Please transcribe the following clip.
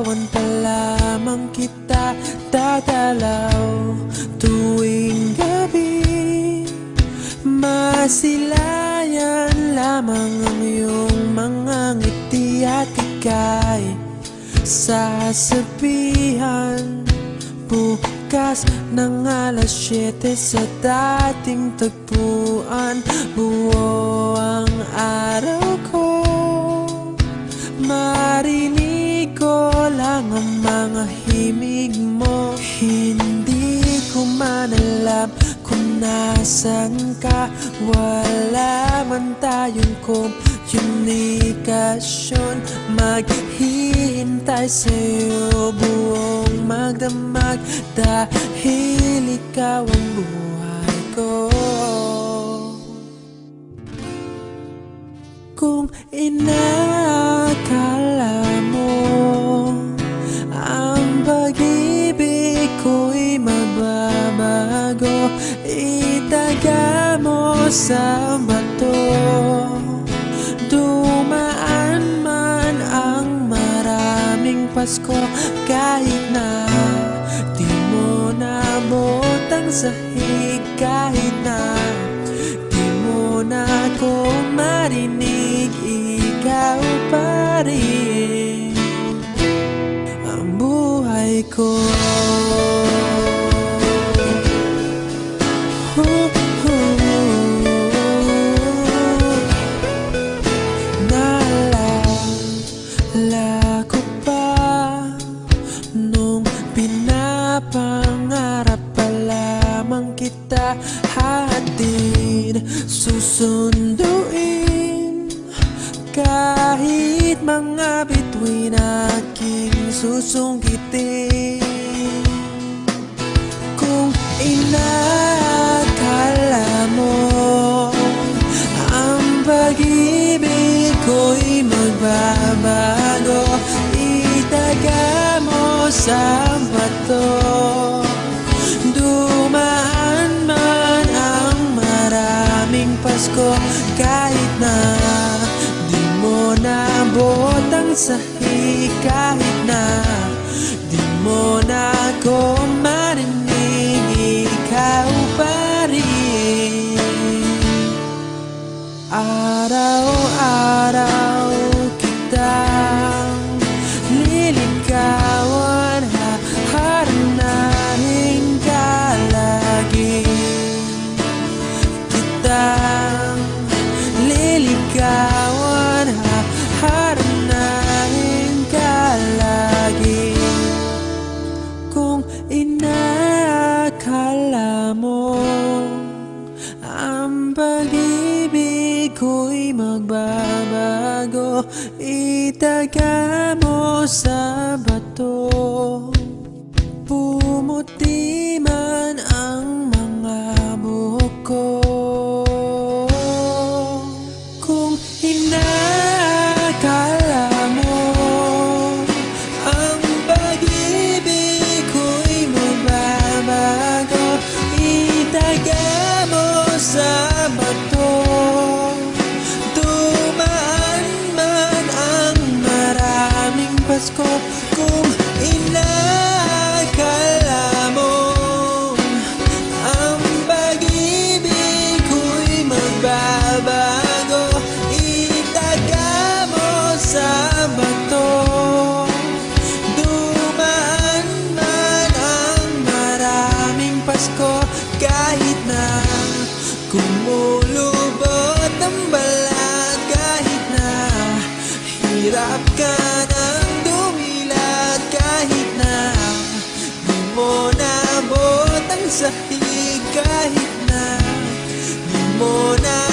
Liligawan pa lamang kita dadalaw tuwing gabi. Masilayan lamang ang iyong mga ngiti at ika'y sasabihan bukas ng alas 7 sa dating tagpuan. Buo ang araw ko, marinig ko lang ang mga himig mo. Hindi ko man alam kung nasan ka, wala man tayong komunikasyon. Maghihintay sa'yo buong magdamag dahil ikaw ang buhay ko. Kung inakala mo ang pag-ibig ko'y magbabago, itaga mo sa bato. Dumaan man ang maraming Pasko, kahit na di mo naabot ang sahig, kahit na di mo na ako marinig, ikaw pa rin ang buhay ko. Naalala ko pa nung pinapangarap pa lamang kita, hatid susunduin kahit mga bituin aking susungkitin. Kung inakala mo ang pag-ibig ko'y magbabago, itaga mo sa bato. Dumaan man ang maraming Pasko, kahit na di mo naabot ang sahig, kahit na di mo na ako marinig, ikaw pa rin. Araw-araw kitang liligawan, haharanahin ka lagi. Kitang liligawan, haharanahin ka lagi. Kung inakala mo ang pag-ibig ko'y magbabago, itaga mo sa bato. Pumuti man ang mga buhok ko. Kung inakala mo ang pag-ibig ko'y magbabago, itaga mo sa bato. Dumaan man ang maraming Pasko, kung inakala mo ang pag-ibig ko'y magbabago, itaga mo sa bato. Dumaan man ang maraming Pasko, kahit na kumulubot ang balat, kahit na hirap ka ng dumilat, kahit na di mo naabot ang sahig, kahit na di mo na